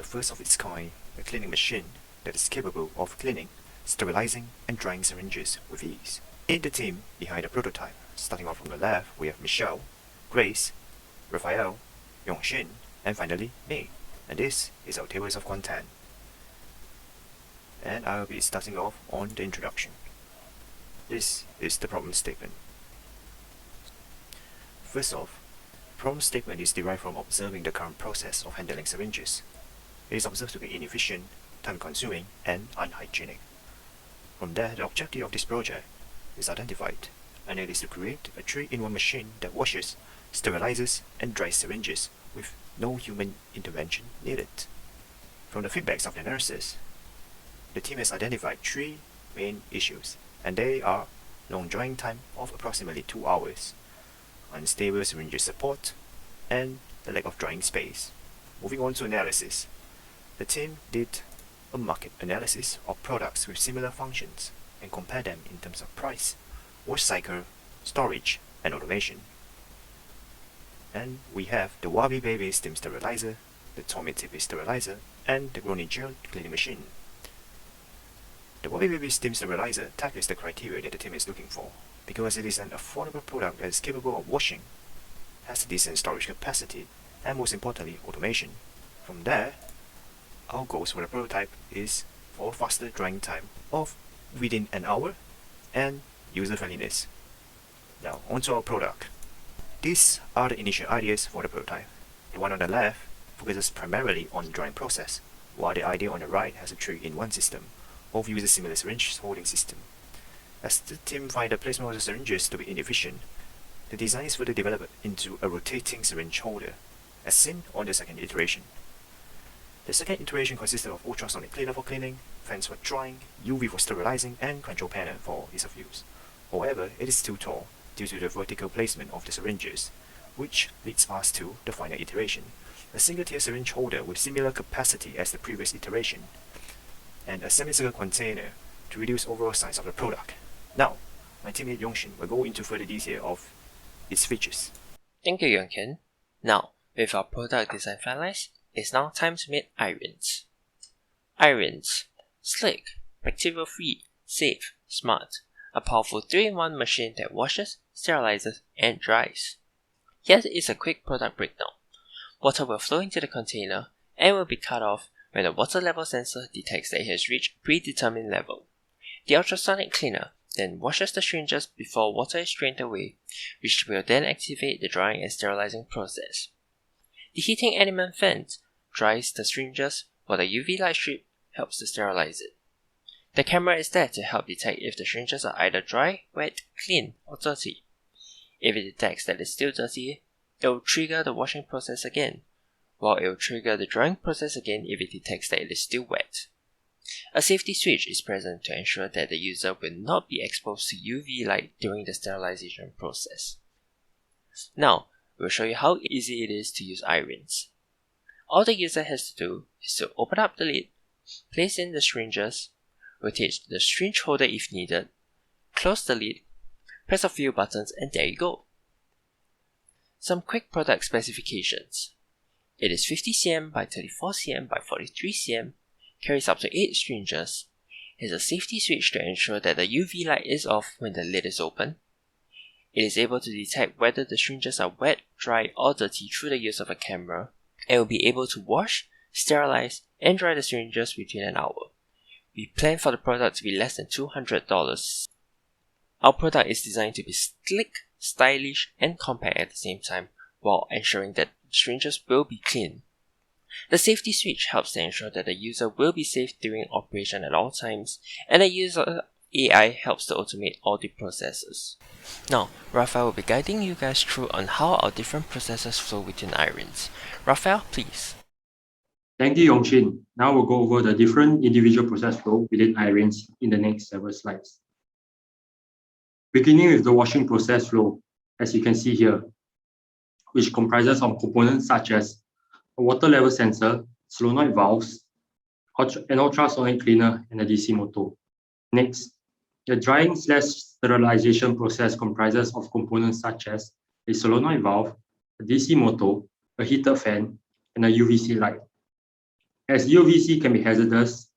the first of its kind, a cleaning machine that is capable of cleaning, sterilizing, and drying syringes with ease. In the team behind the prototype, starting off from the left, we have Michelle, Grace, Raphael, Yongxin, and finally me. And this is our tables of content. And I will be starting off on the introduction. This is the problem statement. First off, problem statement is derived from observing the current process of handling syringes. It is observed to be inefficient, time-consuming, and unhygienic. From there, the objective of this project is identified, and it is to create a 3-in-1 machine that washes, sterilizes, and dries syringes with no human intervention needed. From the feedbacks of the analysis, the team has identified 3 main issues, and they are long drying time of approximately 2 hours, unstable syringe support, and the lack of drying space. Moving on to analysis, the team did a market analysis of products with similar functions and compare them in terms of price, wash cycle, storage, and automation. And we have the Wabi Baby Steam Sterilizer, the Tommy TV Sterilizer, and the Groningen Gel Cleaning Machine. The Wabi Baby Steam Sterilizer tackles the criteria that the team is looking for, because it is an affordable product that is capable of washing, has a decent storage capacity, and most importantly, automation. From there, our goals for the prototype is for faster drying time of within an hour and user friendliness. Now, onto our product. These are the initial ideas for the prototype. The one on the left focuses primarily on the drying process, while the idea on the right has a 3-in-1 system, both use a similar syringe holding system. As the team find the placement of the syringes to be inefficient, the design is further developed into a rotating syringe holder, as seen on the second iteration. The second iteration consisted of ultrasonic cleaner for cleaning, fans for drying, UV for sterilizing, and control panel for ease of use. However, it is still tall due to the vertical placement of the syringes, which leads us to the final iteration, a single-tier syringe holder with similar capacity as the previous iteration, and a semicircular container to reduce overall size of the product. Now, my teammate Yongxin will go into further detail of its features. Thank you, Yongxin. Now, with our product design finalized, it's now time to meet iRinse. iRinse. Slick, bacteria-free, safe, smart. A powerful 3-in-1 machine that washes, sterilizes, and dries. Here is a quick product breakdown. Water will flow into the container and will be cut off when the water level sensor detects that it has reached a predetermined level. The ultrasonic cleaner then washes the syringes before water is drained away, which will then activate the drying and sterilizing process. The heating element fan dries the syringes, while the UV light strip helps to sterilize it. The camera is there to help detect if the syringes are either dry, wet, clean, or dirty. If it detects that it's still dirty, it will trigger the washing process again, while it will trigger the drying process again if it detects that it is still wet. A safety switch is present to ensure that the user will not be exposed to UV light during the sterilization process. Now, we'll show you how easy it is to use iRinse. All the user has to do is to open up the lid, place in the syringes, rotate the syringe holder if needed, close the lid, press a few buttons, and there you go. Some quick product specifications. It is 50 cm by 34 cm by 43 cm, carries up to 8 syringes, has a safety switch to ensure that the UV light is off when the lid is open. It is able to detect whether the syringes are wet, dry, or dirty through the use of a camera, and will be able to wash, sterilize, and dry the syringes within an hour. We plan for the product to be less than $200. Our product is designed to be slick, stylish, and compact at the same time, while ensuring that syringes will be clean. The safety switch helps to ensure that the user will be safe during operation at all times, and the user AI helps to automate all the processes. Now, Raphael will be guiding you guys through on how our different processes flow within iRinse. Raphael, please. Thank you, Yongxin. Now we'll go over the different individual process flow within iRinse in the next several slides. Beginning with the washing process flow, as you can see here, which comprises of components such as a water level sensor, solenoid valves, an ultrasonic cleaner, and a DC motor. Next, the drying/sterilization process comprises of components such as a solenoid valve, a DC motor, a heater fan, and a UVC light. As UVC can be hazardous,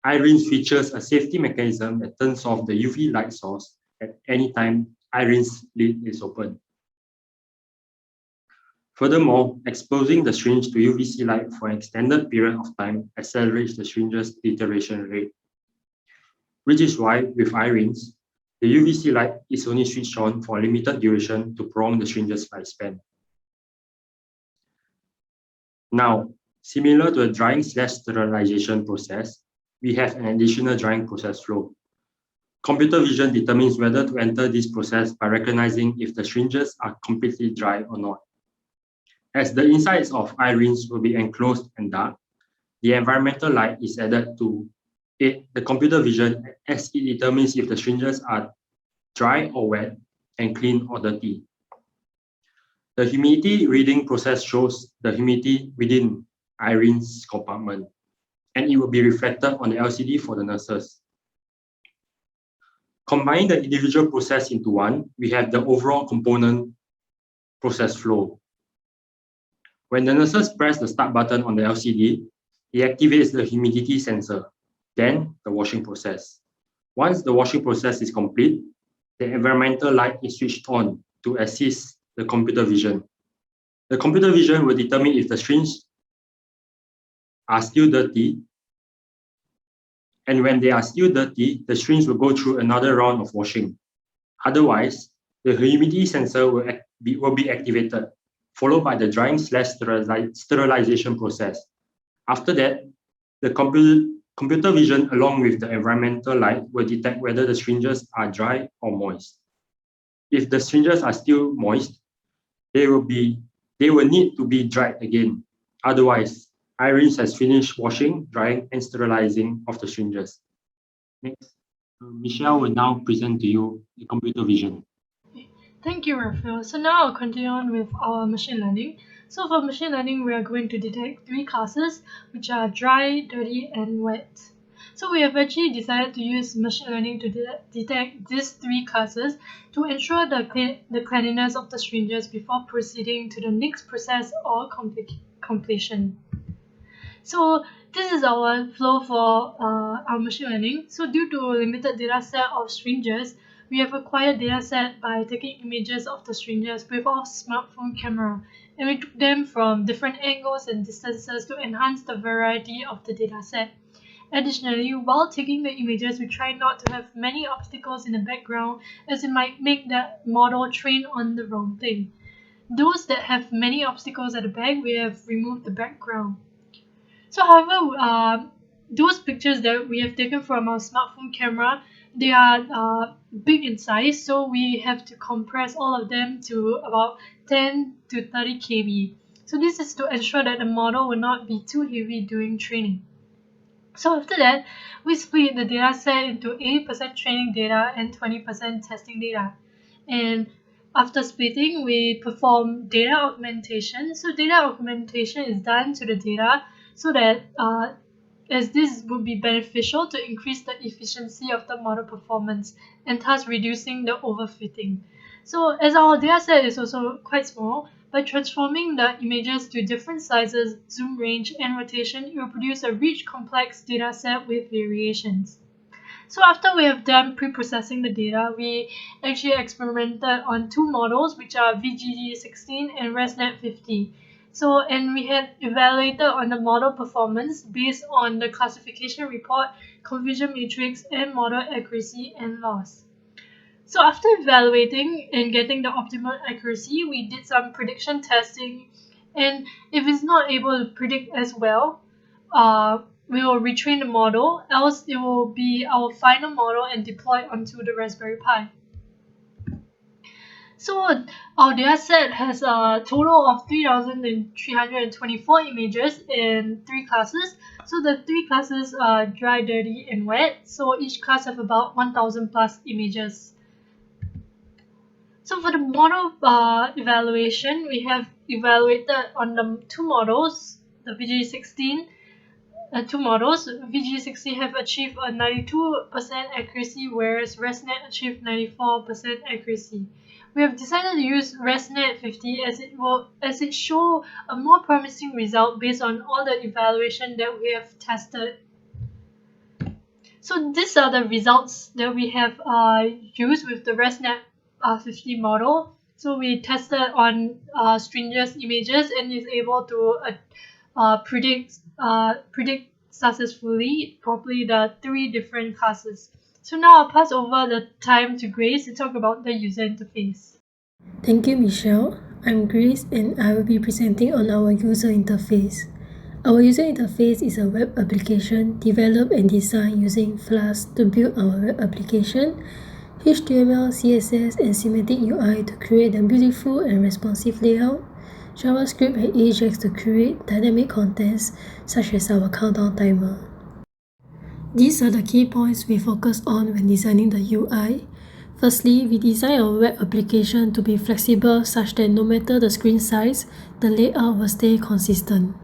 iRinse features a safety mechanism that turns off the UV light source at any time iRinse lid is open. Furthermore, exposing the syringe to UVC light for an extended period of time accelerates the syringe's deterioration rate. Which is why, with iRinse, the UVC light is only switched on for a limited duration to prolong the syringe's lifespan. Now, similar to a drying/sterilization process, we have an additional drying process flow. Computer vision determines whether to enter this process by recognizing if the syringes are completely dry or not. As the insides of iRinse will be enclosed and dark, the environmental light is added to aid the computer vision as it determines if the syringes are dry or wet and clean or dirty. The humidity reading process shows the humidity within iRinse compartment, and it will be reflected on the LCD for the nurses. Combining the individual process into one, we have the overall component process flow. When the nurses press the start button on the LCD, it activates the humidity sensor, then the washing process. Once the washing process is complete, the environmental light is switched on to assist the computer vision. The computer vision will determine if the syringes are still dirty, and when they are still dirty, the syringe will go through another round of washing. Otherwise, the humidity sensor will be activated, followed by the drying/sterilization process. After that, the computer vision along with the environmental light will detect whether the syringes are dry or moist. If the syringes are still moist, they will need to be dried again. Otherwise, iRinse has finished washing, drying, and sterilizing of the syringes. Next, Michelle will now present to you the computer vision. Thank you, Raphael. So now I'll continue on with our machine learning. So for machine learning, we are going to detect three classes, which are dry, dirty, and wet. So we have actually decided to use machine learning to detect these three classes to ensure the cleanliness of the syringes before proceeding to the next process or completion. So this is our flow for our machine learning. So due to a limited data set of strangers, we have acquired data set by taking images of the strangers with our smartphone camera, and we took them from different angles and distances to enhance the variety of the data set. Additionally, while taking the images, we try not to have many obstacles in the background as it might make the model train on the wrong thing. Those that have many obstacles at the back, we have removed the background. So, however, those pictures that we have taken from our smartphone camera, they are big in size, so we have to compress all of them to about 10 to 30 kb. So this is to ensure that the model will not be too heavy during training. So after that, we split the data set into 80% training data and 20% testing data. And after splitting, we perform data augmentation. So data augmentation is done to the data so that as this would be beneficial to increase the efficiency of the model performance and thus reducing the overfitting. So as our dataset is also quite small, by transforming the images to different sizes, zoom range, and rotation, it will produce a rich, complex dataset with variations. So after we have done pre-processing the data, we actually experimented on two models, which are VGG16 and ResNet50. So, and we had evaluated on the model performance based on the classification report, confusion matrix, and model accuracy and loss. So after evaluating and getting the optimal accuracy, we did some prediction testing, and if it's not able to predict as well, we will retrain the model, else it will be our final model and deploy onto the Raspberry Pi. So our dataset has a total of 3,324 images in three classes. So the three classes are dry, dirty, and wet. So each class have about 1,000 plus images. So for the model evaluation, we have evaluated on the two models, the VG16, two models. VG16 have achieved a 92% accuracy, whereas ResNet achieved 94% accuracy. We have decided to use ResNet 50 as it show a more promising result based on all the evaluation that we have tested. So these are the results that we have used with the ResNet 50 model. So we tested on stringers images and is able to predict successfully properly the 3 different classes. So now I'll pass over the time to Grace to talk about the user interface. Thank you, Michelle. I'm Grace and I will be presenting on our user interface. Our user interface is a web application developed and designed using Flask to build our web application, HTML, CSS, and semantic UI to create a beautiful and responsive layout, JavaScript and Ajax to create dynamic contents such as our countdown timer. These are the key points we focus on when designing the UI. Firstly, we design our web application to be flexible such that no matter the screen size, the layout will stay consistent.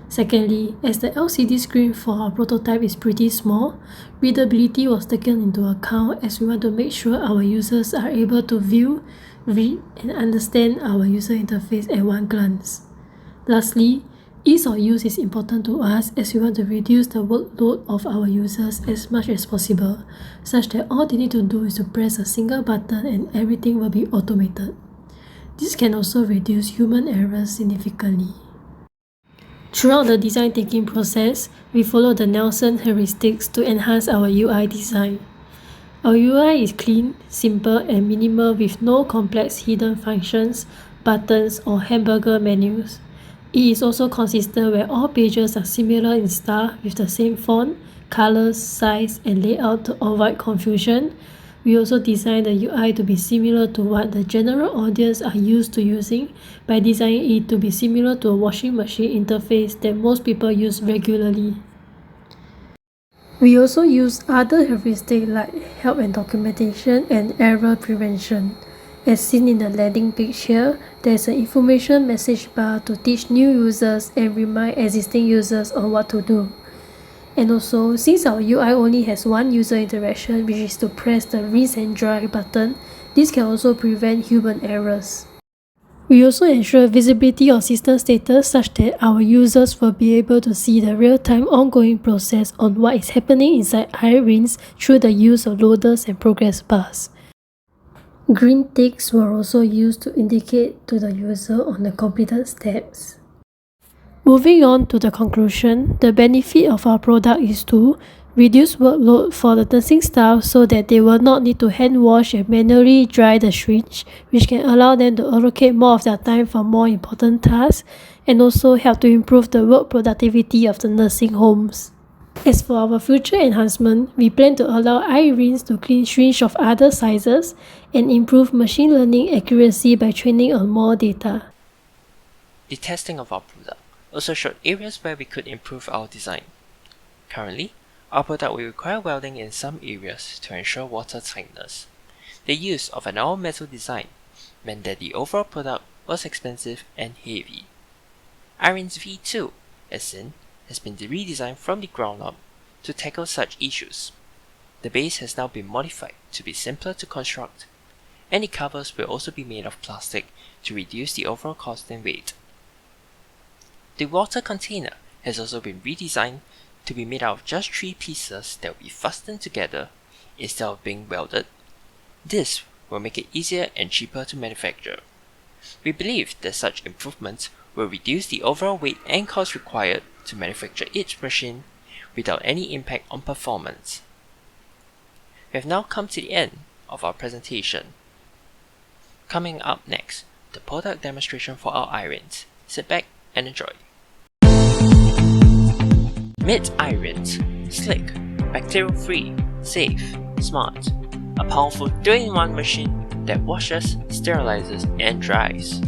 Secondly, as the LCD screen for our prototype is pretty small, readability was taken into account as we want to make sure our users are able to view, read, and understand our user interface at one glance. Lastly, ease of use is important to us as we want to reduce the workload of our users as much as possible, such that all they need to do is to press a single button and everything will be automated. This can also reduce human errors significantly. Throughout the design thinking process, we follow the Nelson heuristics to enhance our UI design. Our UI is clean, simple, and minimal with no complex hidden functions, buttons, or hamburger menus. It is also consistent where all pages are similar in style with the same font, colors, size, and layout to avoid confusion. We also design the UI to be similar to what the general audience are used to using by designing it to be similar to a washing machine interface that most people use regularly. We also use other heuristics like help and documentation and error prevention. As seen in the landing page here, there is an information message bar to teach new users and remind existing users on what to do. And also, since our UI only has one user interaction, which is to press the rinse and dry button, this can also prevent human errors. We also ensure visibility of system status such that our users will be able to see the real-time ongoing process on what is happening inside iRinse through the use of loaders and progress bars. Green ticks were also used to indicate to the user on the completed steps. Moving on to the conclusion, the benefit of our product is to reduce workload for the nursing staff so that they will not need to hand wash and manually dry the syringe, which can allow them to allocate more of their time for more important tasks and also help to improve the work productivity of the nursing homes. As for our future enhancement, we plan to allow iRinse to clean syringe of other sizes and improve machine learning accuracy by training on more data. The testing of our product also showed areas where we could improve our design. Currently, our product will require welding in some areas to ensure water tightness. The use of an all-metal design meant that the overall product was expensive and heavy. iRinse V2, as seen, has been redesigned from the ground up to tackle such issues. The base has now been modified to be simpler to construct, and the covers will also be made of plastic to reduce the overall cost and weight. The water container has also been redesigned to be made out of just 3 pieces that will be fastened together instead of being welded. This will make it easier and cheaper to manufacture. We believe that such improvements will reduce the overall weight and cost required to manufacture each machine without any impact on performance. We have now come to the end of our presentation. Coming up next, the product demonstration for our iRinse. Sit back and enjoy. Meet iRinse. Slick, bacterial-free, safe, smart. A powerful 3-in-1 machine that washes, sterilizes, and dries.